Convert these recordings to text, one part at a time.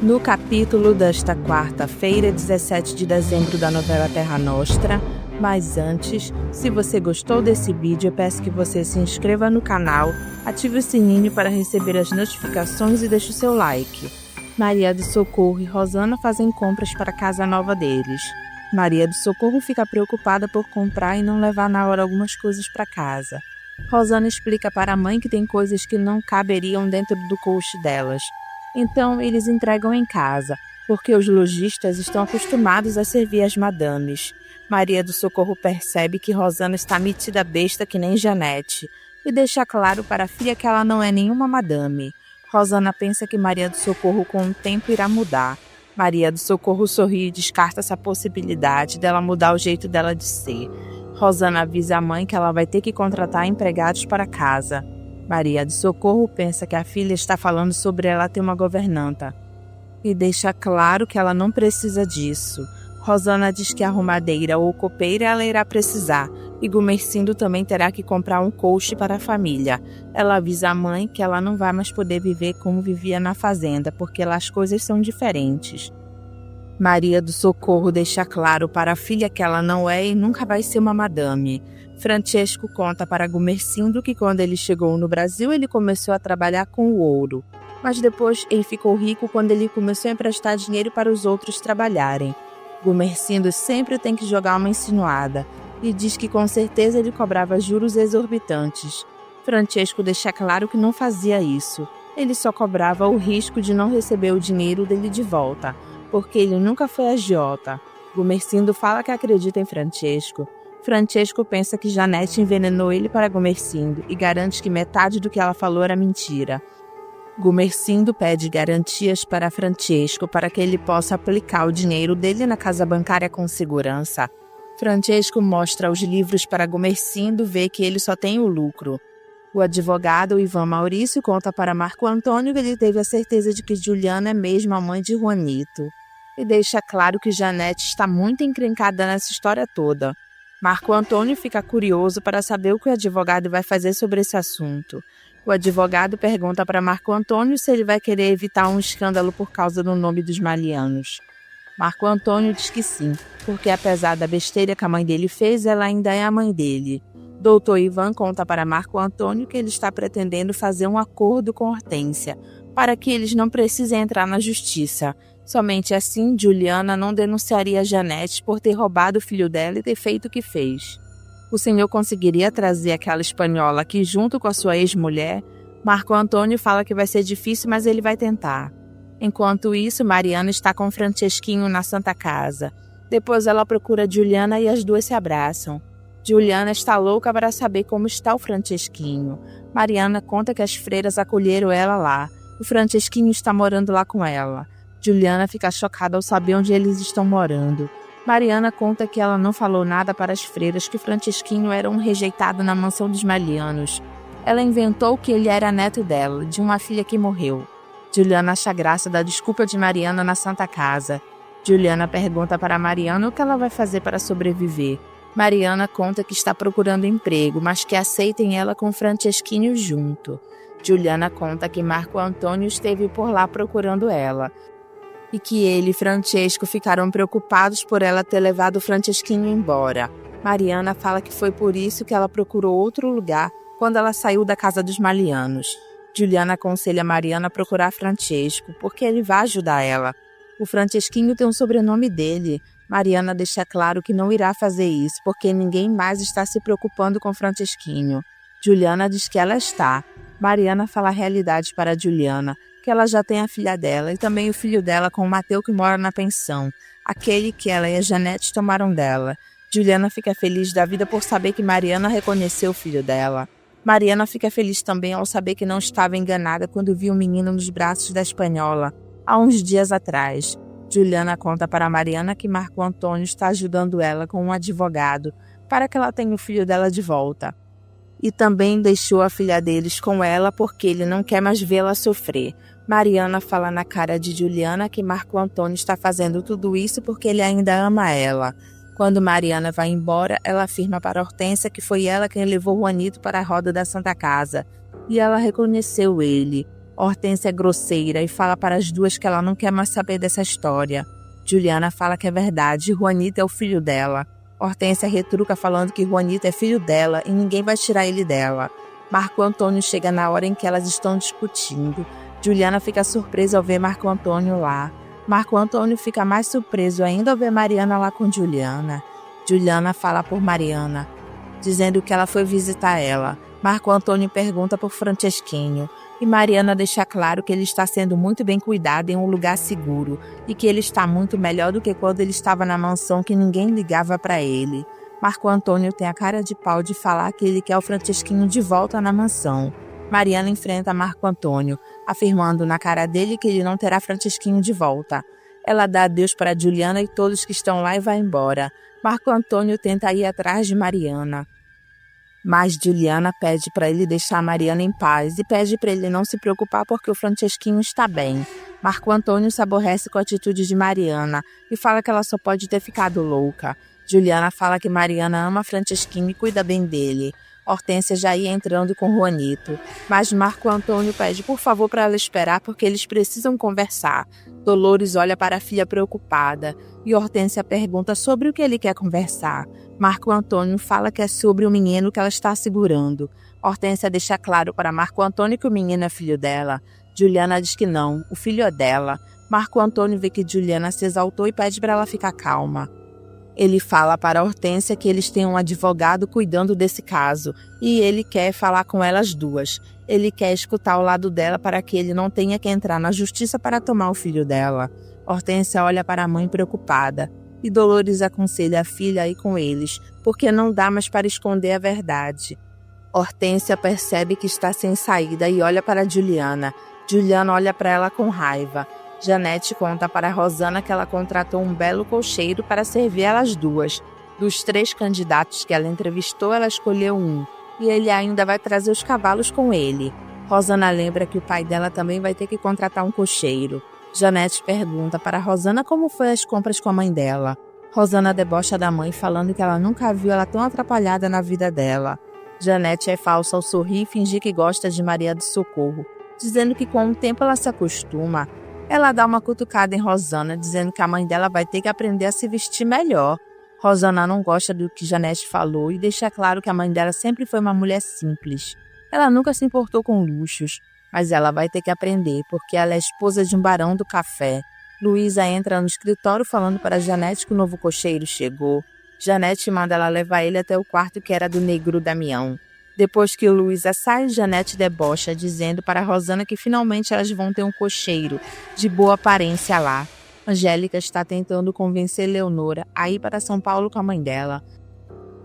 No capítulo desta quarta-feira, 17 de dezembro da novela Terra Nostra. Mas antes, se você gostou desse vídeo, eu peço que você se inscreva no canal, ative o sininho para receber as notificações e deixe o seu like. Maria do Socorro e Rosana fazem compras para a casa nova deles. Maria do Socorro fica preocupada por comprar e não levar na hora algumas coisas para casa. Rosana explica para a mãe que tem coisas que não caberiam dentro do coche delas. Então eles entregam em casa, porque os lojistas estão acostumados a servir as madames. Maria do Socorro percebe que Rosana está metida besta que nem Janete, e deixa claro para a filha que ela não é nenhuma madame. Rosana pensa que Maria do Socorro com o tempo irá mudar. Maria do Socorro sorri e descarta essa possibilidade dela mudar o jeito dela de ser. Rosana avisa a mãe que ela vai ter que contratar empregados para casa. Maria do Socorro pensa que a filha está falando sobre ela ter uma governanta e deixa claro que ela não precisa disso. Rosana diz que arrumadeira ou copeira ela irá precisar e Gumercindo também terá que comprar um coche para a família. Ela avisa a mãe que ela não vai mais poder viver como vivia na fazenda porque lá as coisas são diferentes. Maria do Socorro deixa claro para a filha que ela não é e nunca vai ser uma madame. Francesco conta para Gumercindo que quando ele chegou no Brasil ele começou a trabalhar com o ouro, mas depois ele ficou rico quando ele começou a emprestar dinheiro para os outros trabalharem. Gumercindo sempre tem que jogar uma insinuada e diz que com certeza ele cobrava juros exorbitantes. Francesco deixa claro que não fazia isso, ele só cobrava o risco de não receber o dinheiro dele de volta, porque ele nunca foi agiota. Gumercindo fala que acredita em Francesco. Francesco pensa que Janete envenenou ele para Gumercindo e garante que metade do que ela falou era mentira. Gumercindo pede garantias para Francesco para que ele possa aplicar o dinheiro dele na casa bancária com segurança. Francesco mostra os livros para Gumercindo ver que ele só tem o lucro. O advogado Ivan Maurício conta para Marco Antônio que ele teve a certeza de que Juliana é mesmo a mãe de Juanito e deixa claro que Janete está muito encrencada nessa história toda. Marco Antônio fica curioso para saber o que o advogado vai fazer sobre esse assunto. O advogado pergunta para Marco Antônio se ele vai querer evitar um escândalo por causa do nome dos Malianos. Marco Antônio diz que sim, porque apesar da besteira que a mãe dele fez, ela ainda é a mãe dele. Doutor Ivan conta para Marco Antônio que ele está pretendendo fazer um acordo com Hortência, para que eles não precisem entrar na justiça. Somente assim, Juliana não denunciaria Janete por ter roubado o filho dela e ter feito o que fez. O senhor conseguiria trazer aquela espanhola aqui junto com a sua ex-mulher? Marco Antônio fala que vai ser difícil, mas ele vai tentar. Enquanto isso, Mariana está com Francesquinho na Santa Casa. Depois ela procura Juliana e as duas se abraçam. Juliana está louca para saber como está o Francesquinho. Mariana conta que as freiras acolheram ela lá. O Francesquinho está morando lá com ela. Juliana fica chocada ao saber onde eles estão morando. Mariana conta que ela não falou nada para as freiras que Francesquinho era um rejeitado na mansão dos Malianos. Ela inventou que ele era neto dela, de uma filha que morreu. Juliana acha graça da desculpa de Mariana na Santa Casa. Juliana pergunta para Mariana o que ela vai fazer para sobreviver. Mariana conta que está procurando emprego, mas que aceitem ela com Francesquinho junto. Juliana conta que Marco Antônio esteve por lá procurando ela e que ele e Francesco ficaram preocupados por ela ter levado o Francesquinho embora. Mariana fala que foi por isso que ela procurou outro lugar quando ela saiu da casa dos Malianos. Juliana aconselha Mariana a procurar Francesco, porque ele vai ajudar ela. O Francesquinho tem um sobrenome dele. Mariana deixa claro que não irá fazer isso, porque ninguém mais está se preocupando com Francesquinho. Juliana diz que ela está. Mariana fala a realidade para Juliana, que ela já tem a filha dela e também o filho dela com o Mateu que mora na pensão, aquele que ela e a Janete tomaram dela. Juliana fica feliz da vida por saber que Mariana reconheceu o filho dela. Mariana fica feliz também ao saber que não estava enganada quando viu o menino nos braços da espanhola, há uns dias atrás. Juliana conta para Mariana que Marco Antônio está ajudando ela com um advogado para que ela tenha o filho dela de volta. E também deixou a filha deles com ela porque ele não quer mais vê-la sofrer. Mariana fala na cara de Juliana que Marco Antônio está fazendo tudo isso porque ele ainda ama ela. Quando Mariana vai embora, ela afirma para Hortência que foi ela quem levou Juanito para a roda da Santa Casa. E ela reconheceu ele. Hortência é grosseira e fala para as duas que ela não quer mais saber dessa história. Juliana fala que é verdade e Juanito é o filho dela. Hortência retruca falando que Juanito é filho dela e ninguém vai tirar ele dela. Marco Antônio chega na hora em que elas estão discutindo. Juliana fica surpresa ao ver Marco Antônio lá. Marco Antônio fica mais surpreso ainda ao ver Mariana lá com Juliana. Juliana fala por Mariana, dizendo que ela foi visitar ela. Marco Antônio pergunta por Francesquinho. E Mariana deixa claro que ele está sendo muito bem cuidado em um lugar seguro e que ele está muito melhor do que quando ele estava na mansão que ninguém ligava para ele. Marco Antônio tem a cara de pau de falar que ele quer o Francesquinho de volta na mansão. Mariana enfrenta Marco Antônio, afirmando na cara dele que ele não terá Francesquinho de volta. Ela dá adeus para Juliana e todos que estão lá e vai embora. Marco Antônio tenta ir atrás de Mariana, mas Juliana pede para ele deixar Mariana em paz e pede para ele não se preocupar porque o Francesquinho está bem. Marco Antônio se aborrece com a atitude de Mariana e fala que ela só pode ter ficado louca. Juliana fala que Mariana ama Francesquinho e cuida bem dele. Hortência já ia entrando com Juanito, mas Marco Antônio pede por favor para ela esperar porque eles precisam conversar. Dolores olha para a filha preocupada e Hortência pergunta sobre o que ele quer conversar. Marco Antônio fala que é sobre o menino que ela está segurando. Hortência deixa claro para Marco Antônio que o menino é filho dela. Juliana diz que não, o filho é dela. Marco Antônio vê que Juliana se exaltou e pede para ela ficar calma. Ele fala para Hortência que eles têm um advogado cuidando desse caso e ele quer falar com elas duas. Ele quer escutar o lado dela para que ele não tenha que entrar na justiça para tomar o filho dela. Hortência olha para a mãe preocupada e Dolores aconselha a filha a ir com eles, porque não dá mais para esconder a verdade. Hortência percebe que está sem saída e olha para Juliana. Juliana olha para ela com raiva. Janete conta para Rosana que ela contratou um belo cocheiro para servir elas duas. Dos 3 candidatos que ela entrevistou, ela escolheu um, e ele ainda vai trazer os cavalos com ele. Rosana lembra que o pai dela também vai ter que contratar um cocheiro. Janete pergunta para Rosana como foi as compras com a mãe dela. Rosana debocha da mãe, falando que ela nunca viu ela tão atrapalhada na vida dela. Janete é falsa ao sorrir e fingir que gosta de Maria do Socorro, dizendo que com o tempo ela se acostuma. Ela dá uma cutucada em Rosana, dizendo que a mãe dela vai ter que aprender a se vestir melhor. Rosana não gosta do que Janete falou e deixa claro que a mãe dela sempre foi uma mulher simples. Ela nunca se importou com luxos, mas ela vai ter que aprender, porque ela é esposa de um barão do café. Luísa entra no escritório falando para Janete que o novo cocheiro chegou. Janete manda ela levar ele até o quarto que era do negro Damião. Depois que Luísa sai, Janete debocha, dizendo para Rosana que finalmente elas vão ter um cocheiro de boa aparência lá. Angélica está tentando convencer Leonora a ir para São Paulo com a mãe dela.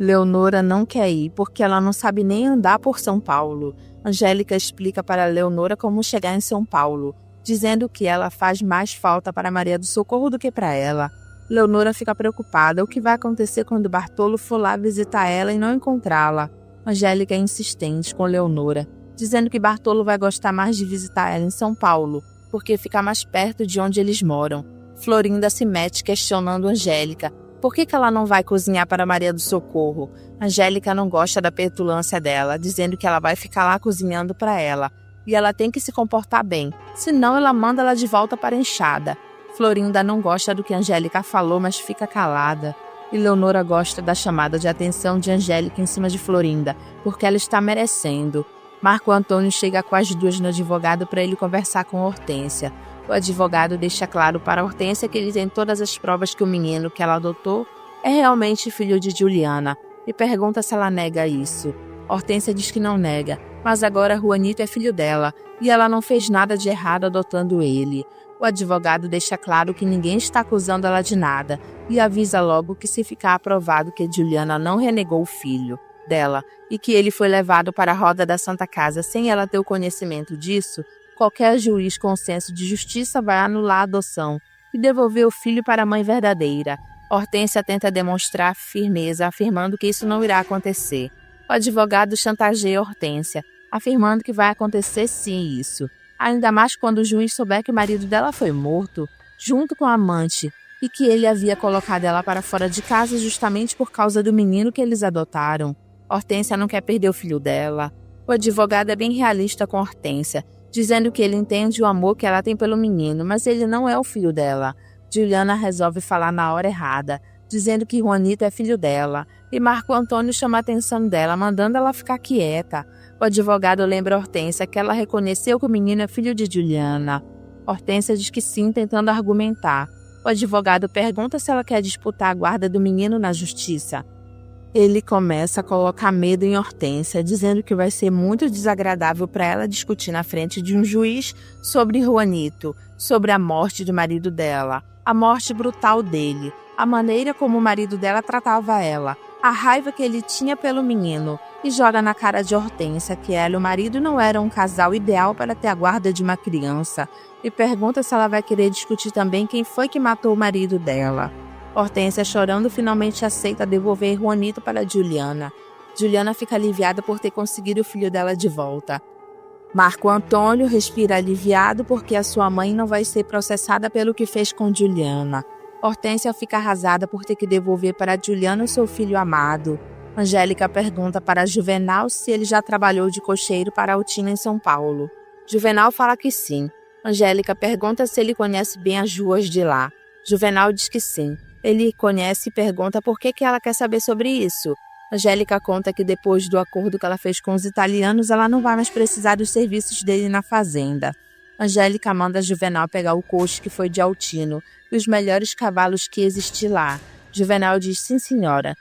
Leonora não quer ir porque ela não sabe nem andar por São Paulo. Angélica explica para Leonora como chegar em São Paulo, dizendo que ela faz mais falta para Maria do Socorro do que para ela. Leonora fica preocupada o que vai acontecer quando Bartolo for lá visitar ela e não encontrá-la. Angélica é insistente com Leonora, dizendo que Bartolo vai gostar mais de visitar ela em São Paulo, porque fica mais perto de onde eles moram. Florinda se mete questionando Angélica. Por que ela não vai cozinhar para Maria do Socorro? Angélica não gosta da petulância dela, dizendo que ela vai ficar lá cozinhando para ela. E ela tem que se comportar bem, senão ela manda ela de volta para a enxada. Florinda não gosta do que Angélica falou, mas fica calada. E Leonora gosta da chamada de atenção de Angélica em cima de Florinda, porque ela está merecendo. Marco Antônio chega com as duas no advogado para ele conversar com Hortência. O advogado deixa claro para Hortência que ele tem todas as provas que o menino que ela adotou é realmente filho de Juliana e pergunta se ela nega isso. Hortência diz que não nega, mas agora Juanito é filho dela e ela não fez nada de errado adotando ele. O advogado deixa claro que ninguém está acusando ela de nada e avisa logo que se ficar aprovado que Juliana não renegou o filho dela e que ele foi levado para a roda da Santa Casa sem ela ter o conhecimento disso, qualquer juiz com senso de justiça vai anular a adoção e devolver o filho para a mãe verdadeira. Hortência tenta demonstrar firmeza, afirmando que isso não irá acontecer. O advogado chantageia Hortência, afirmando que vai acontecer sim isso. Ainda mais quando o juiz souber que o marido dela foi morto, junto com a amante, e que ele havia colocado ela para fora de casa justamente por causa do menino que eles adotaram. Hortência não quer perder o filho dela. O advogado é bem realista com Hortência, dizendo que ele entende o amor que ela tem pelo menino, mas ele não é o filho dela. Juliana resolve falar na hora errada, dizendo que Juanito é filho dela, e Marco Antônio chama a atenção dela, mandando ela ficar quieta. O advogado lembra a Hortência que ela reconheceu que o menino é filho de Juliana. Hortência diz que sim, tentando argumentar. O advogado pergunta se ela quer disputar a guarda do menino na justiça. Ele começa a colocar medo em Hortência, dizendo que vai ser muito desagradável para ela discutir na frente de um juiz sobre Juanito, sobre a morte do marido dela, a morte brutal dele, a maneira como o marido dela tratava ela, a raiva que ele tinha pelo menino, e joga na cara de Hortência que ela e o marido não eram um casal ideal para ter a guarda de uma criança, e pergunta se ela vai querer discutir também quem foi que matou o marido dela. Hortência, chorando, finalmente aceita devolver Juanito para Juliana. Juliana fica aliviada por ter conseguido o filho dela de volta. Marco Antônio respira aliviado porque a sua mãe não vai ser processada pelo que fez com Juliana. Hortência fica arrasada por ter que devolver para Juliana o seu filho amado. Angélica pergunta para Juvenal se ele já trabalhou de cocheiro para a Altina em São Paulo. Juvenal fala que sim. Angélica pergunta se ele conhece bem as ruas de lá. Juvenal diz que sim. Ele conhece e pergunta por que ela quer saber sobre isso. Angélica conta que depois do acordo que ela fez com os italianos, ela não vai mais precisar dos serviços dele na fazenda. Angélica manda Juvenal pegar o coche que foi de Altino e os melhores cavalos que existem lá. Juvenal diz sim, senhora.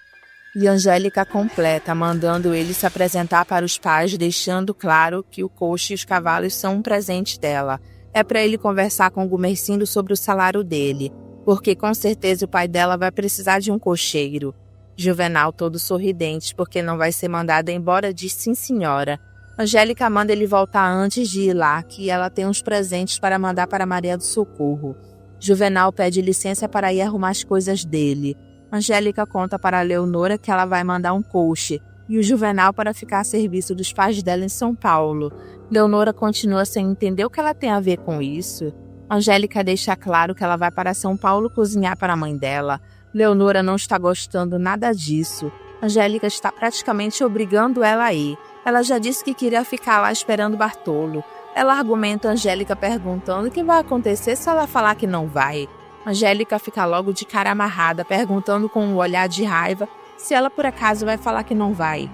E Angélica completa, mandando ele se apresentar para os pais, deixando claro que o coche e os cavalos são um presente dela. É para ele conversar com o Gumercindo sobre o salário dele, porque com certeza o pai dela vai precisar de um cocheiro. Juvenal, todo sorridente, porque não vai ser mandado embora, diz sim, senhora. Angélica manda ele voltar antes de ir lá, que ela tem uns presentes para mandar para Maria do Socorro. Juvenal pede licença para ir arrumar as coisas dele. Angélica conta para Leonora que ela vai mandar um coche, e o Juvenal para ficar a serviço dos pais dela em São Paulo. Leonora continua sem entender o que ela tem a ver com isso. Angélica deixa claro que ela vai para São Paulo cozinhar para a mãe dela. Leonora não está gostando nada disso. Angélica está praticamente obrigando ela a ir. Ela já disse que queria ficar lá esperando Bartolo. Ela argumenta Angélica perguntando o que vai acontecer se ela falar que não vai. Angélica fica logo de cara amarrada, perguntando com um olhar de raiva se ela por acaso vai falar que não vai.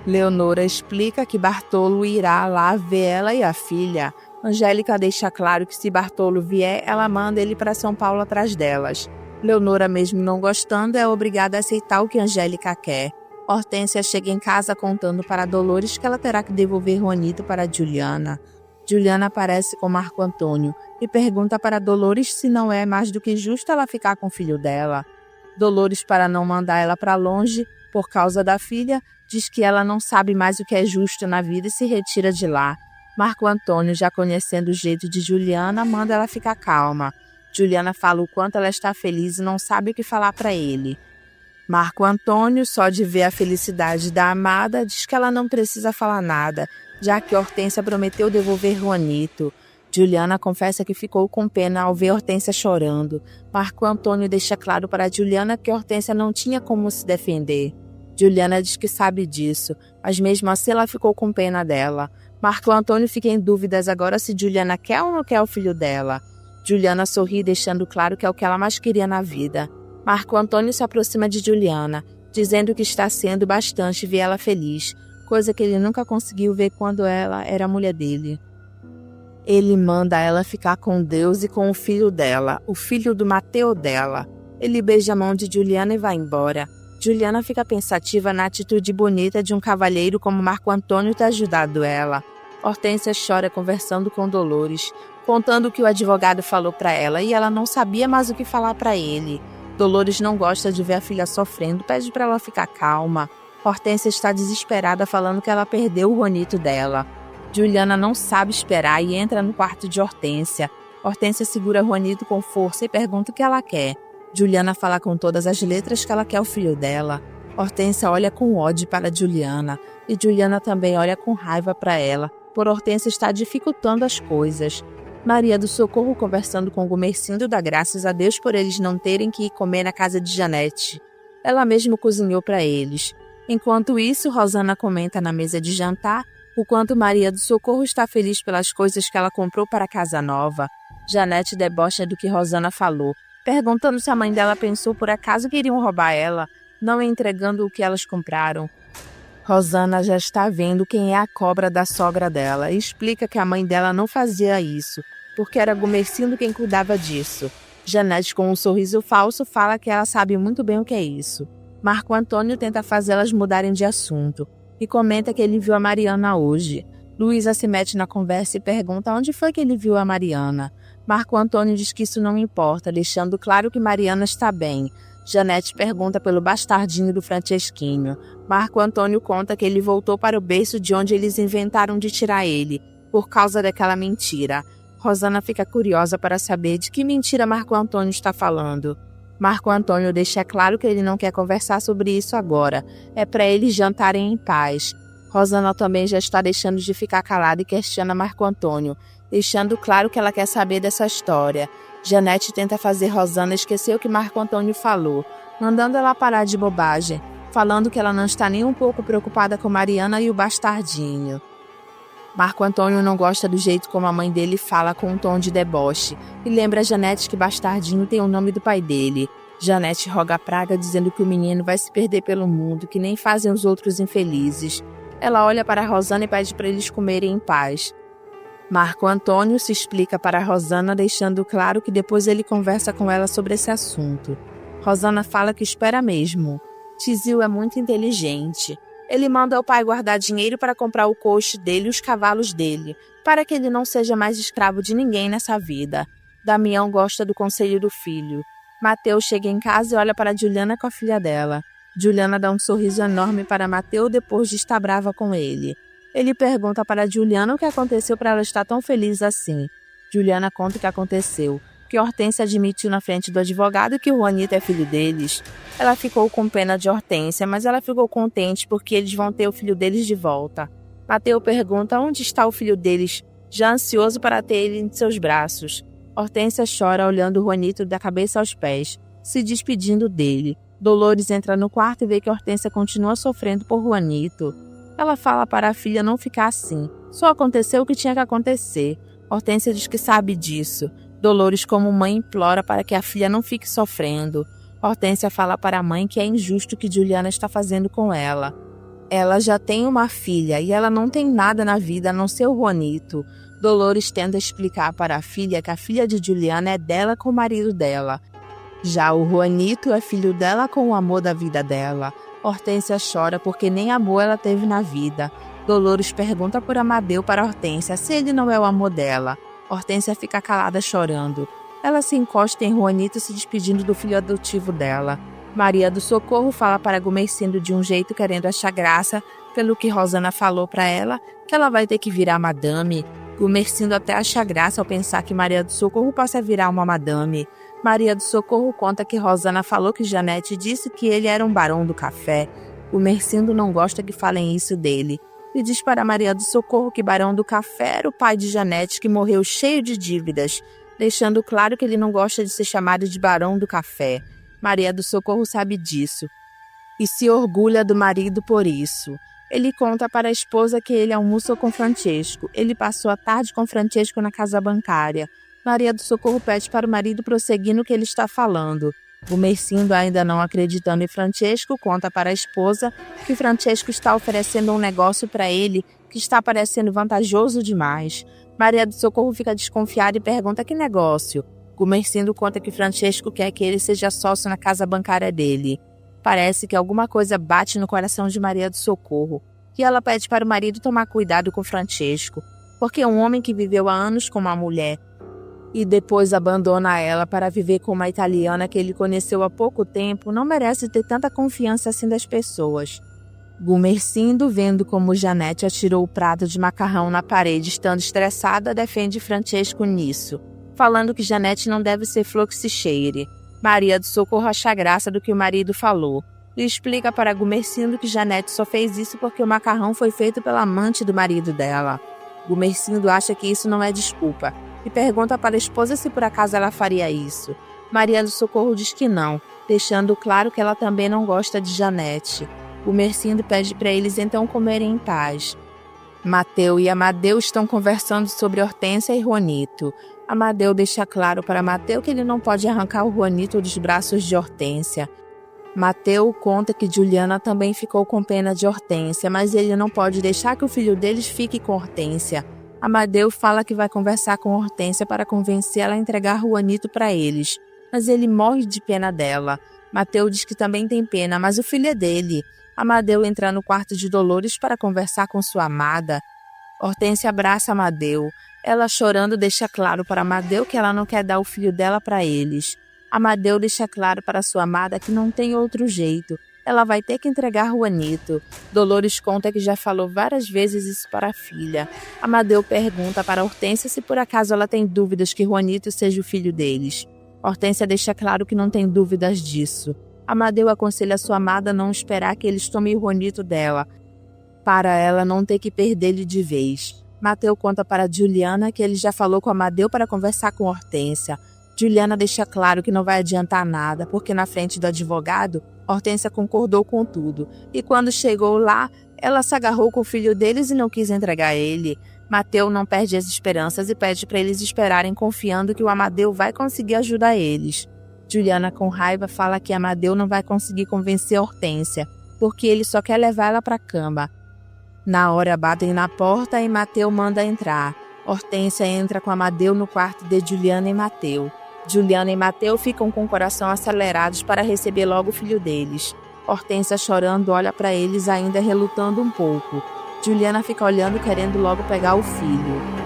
Leonora explica que Bartolo irá lá ver ela e a filha. Angélica deixa claro que se Bartolo vier, ela manda ele para São Paulo atrás delas. Leonora, mesmo não gostando, é obrigada a aceitar o que Angélica quer. Hortência chega em casa contando para Dolores que ela terá que devolver Juanito para Juliana. Juliana aparece com Marco Antônio e pergunta para Dolores se não é mais do que justo ela ficar com o filho dela. Dolores, para não mandar ela para longe, por causa da filha, diz que ela não sabe mais o que é justo na vida e se retira de lá. Marco Antônio, já conhecendo o jeito de Juliana, manda ela ficar calma. Juliana fala o quanto ela está feliz e não sabe o que falar para ele. Marco Antônio, só de ver a felicidade da amada, diz que ela não precisa falar nada, já que Hortência prometeu devolver Juanito. Juliana confessa que ficou com pena ao ver Hortência chorando. Marco Antônio deixa claro para Juliana que Hortência não tinha como se defender. Juliana diz que sabe disso, mas mesmo assim ela ficou com pena dela. Marco Antônio fica em dúvidas agora se Juliana quer ou não quer o filho dela. Juliana sorri, deixando claro que é o que ela mais queria na vida. Marco Antônio se aproxima de Juliana, dizendo que está sendo bastante ver ela feliz, coisa que ele nunca conseguiu ver quando ela era a mulher dele. Ele manda ela ficar com Deus e com o filho dela, o filho do Mateu dela. Ele beija a mão de Juliana e vai embora. Juliana fica pensativa na atitude bonita de um cavalheiro como Marco Antônio ter ajudado ela. Hortência chora conversando com Dolores, contando o que o advogado falou para ela e ela não sabia mais o que falar para ele. Dolores não gosta de ver a filha sofrendo, pede para ela ficar calma. Hortência está desesperada falando que ela perdeu o Juanito dela. Juliana não sabe esperar e entra no quarto de Hortência. Hortência segura Juanito com força e pergunta o que ela quer. Juliana fala com todas as letras que ela quer o filho dela. Hortência olha com ódio para Juliana e Juliana também olha com raiva para ela, por Hortência estar dificultando as coisas. Maria do Socorro conversando com Gumercindo dá graças a Deus por eles não terem que ir comer na casa de Janete. Ela mesma cozinhou para eles. Enquanto isso, Rosana comenta na mesa de jantar O quanto Maria do Socorro está feliz pelas coisas que ela comprou para a casa nova. Janete debocha do que Rosana falou, perguntando se a mãe dela pensou por acaso que iriam roubar ela, não entregando o que elas compraram. Rosana já está vendo quem é a cobra da sogra dela e explica que a mãe dela não fazia isso, porque era Gumercindo quem cuidava disso. Janete, com um sorriso falso, fala que ela sabe muito bem o que é isso. Marco Antônio tenta fazê-las mudarem de assunto e comenta que ele viu a Mariana hoje. Luísa se mete na conversa e pergunta onde foi que ele viu a Mariana. Marco Antônio diz que isso não importa, deixando claro que Mariana está bem. Janete pergunta pelo bastardinho do Francesquinho. Marco Antônio conta que ele voltou para o berço de onde eles inventaram de tirar ele, por causa daquela mentira. Rosana fica curiosa para saber de que mentira Marco Antônio está falando. Marco Antônio deixa claro que ele não quer conversar sobre isso agora. É para eles jantarem em paz. Rosana também já está deixando de ficar calada e questiona Marco Antônio, deixando claro que ela quer saber dessa história. Janete tenta fazer Rosana esquecer o que Marco Antônio falou, mandando ela parar de bobagem, falando que ela não está nem um pouco preocupada com Mariana e o bastardinho. Marco Antônio não gosta do jeito como a mãe dele fala com um tom de deboche e lembra a Janete que Bastardinho tem o nome do pai dele. Janete roga a praga dizendo que o menino vai se perder pelo mundo, que nem fazem os outros infelizes. Ela olha para Rosana e pede para eles comerem em paz. Marco Antônio se explica para Rosana, deixando claro que depois ele conversa com ela sobre esse assunto. Rosana fala que espera mesmo. Tizio é muito inteligente. Ele manda o pai guardar dinheiro para comprar o coche dele e os cavalos dele, para que ele não seja mais escravo de ninguém nessa vida. Damião gosta do conselho do filho. Mateus chega em casa e olha para Juliana com a filha dela. Juliana dá um sorriso enorme para Mateus depois de estar brava com ele. Ele pergunta para Juliana o que aconteceu para ela estar tão feliz assim. Juliana conta o que aconteceu, que Hortência admitiu na frente do advogado que o Juanito é filho deles. Ela ficou com pena de Hortência, mas ela ficou contente porque eles vão ter o filho deles de volta. Mateus pergunta onde está o filho deles, já ansioso para ter ele em seus braços. Hortência chora olhando o Juanito da cabeça aos pés, se despedindo dele. Dolores entra no quarto e vê que Hortência continua sofrendo por Juanito. Ela fala para a filha não ficar assim. Só aconteceu o que tinha que acontecer. Hortência diz que sabe disso. Dolores, como mãe, implora para que a filha não fique sofrendo. Hortência fala para a mãe que é injusto o que Juliana está fazendo com ela. Ela já tem uma filha e ela não tem nada na vida a não ser o Juanito. Dolores tenta explicar para a filha que a filha de Juliana é dela com o marido dela. Já o Juanito é filho dela com o amor da vida dela. Hortência chora porque nem amor ela teve na vida. Dolores pergunta por Amadeu para Hortência se ele não é o amor dela. Hortência fica calada chorando. Ela se encosta em Juanito se despedindo do filho adotivo dela. Maria do Socorro fala para Gumercindo de um jeito querendo achar graça, pelo que Rosana falou para ela, que ela vai ter que virar madame. Gumercindo até acha graça ao pensar que Maria do Socorro possa virar uma madame. Maria do Socorro conta que Rosana falou que Janete disse que ele era um barão do café. Gumercindo não gosta que falem isso dele. E diz para Maria do Socorro que Barão do Café era o pai de Janete que morreu cheio de dívidas, deixando claro que ele não gosta de ser chamado de Barão do Café. Maria do Socorro sabe disso e se orgulha do marido por isso. Ele conta para a esposa que ele almoçou com Francesco. Ele passou a tarde com Francesco na casa bancária. Maria do Socorro pede para o marido prosseguir no que ele está falando. Gumercindo, ainda não acreditando em Francesco, conta para a esposa que Francesco está oferecendo um negócio para ele que está parecendo vantajoso demais. Maria do Socorro fica desconfiada e pergunta que negócio. Gumercindo conta que Francesco quer que ele seja sócio na casa bancária dele. Parece que alguma coisa bate no coração de Maria do Socorro e ela pede para o marido tomar cuidado com Francesco, porque um homem que viveu há anos com uma mulher e depois abandona ela para viver com uma italiana que ele conheceu há pouco tempo, não merece ter tanta confiança assim das pessoas. Gumercindo, vendo como Janete atirou o prato de macarrão na parede estando estressada, defende Francesco nisso, falando que Janete não deve ser flor que se cheire. Maria do Socorro acha graça do que o marido falou e explica para Gumercindo que Janete só fez isso porque o macarrão foi feito pela amante do marido dela. Gumercindo acha que isso não é desculpa e pergunta para a esposa se por acaso ela faria isso. Maria do Socorro diz que não, deixando claro que ela também não gosta de Janete. Gumercindo pede para eles então comerem em paz. Mateu e Amadeu estão conversando sobre Hortência e Juanito. Amadeu deixa claro para Mateu que ele não pode arrancar o Juanito dos braços de Hortência. Mateu conta que Juliana também ficou com pena de Hortência, mas ele não pode deixar que o filho deles fique com Hortência. Amadeu fala que vai conversar com Hortência para convencê-la a entregar Juanito para eles, mas ele morre de pena dela. Mateu diz que também tem pena, mas o filho é dele. Amadeu entra no quarto de Dolores para conversar com sua amada. Hortência abraça Amadeu. Ela, chorando, deixa claro para Amadeu que ela não quer dar o filho dela para eles. Amadeu deixa claro para sua amada que não tem outro jeito. Ela vai ter que entregar Juanito. Dolores conta que já falou várias vezes isso para a filha. Amadeu pergunta para Hortência se por acaso ela tem dúvidas que Juanito seja o filho deles. Hortência deixa claro que não tem dúvidas disso. Amadeu aconselha sua amada a não esperar que eles tomem o Juanito dela, para ela não ter que perder-lhe de vez. Mateu conta para Juliana que ele já falou com Amadeu para conversar com Hortência. Juliana deixa claro que não vai adiantar nada, porque na frente do advogado, Hortência concordou com tudo. E quando chegou lá, ela se agarrou com o filho deles e não quis entregar ele. Mateu não perde as esperanças e pede para eles esperarem, confiando que o Amadeu vai conseguir ajudar eles. Juliana, com raiva, fala que Amadeu não vai conseguir convencer Hortência, porque ele só quer levar ela para a cama. Na hora, batem na porta e Mateu manda entrar. Hortência entra com Amadeu no quarto de Juliana e Mateu. Juliana e Mateu ficam com o coração acelerados para receber logo o filho deles. Hortência, chorando, olha para eles, ainda relutando um pouco. Juliana fica olhando, querendo logo pegar o filho.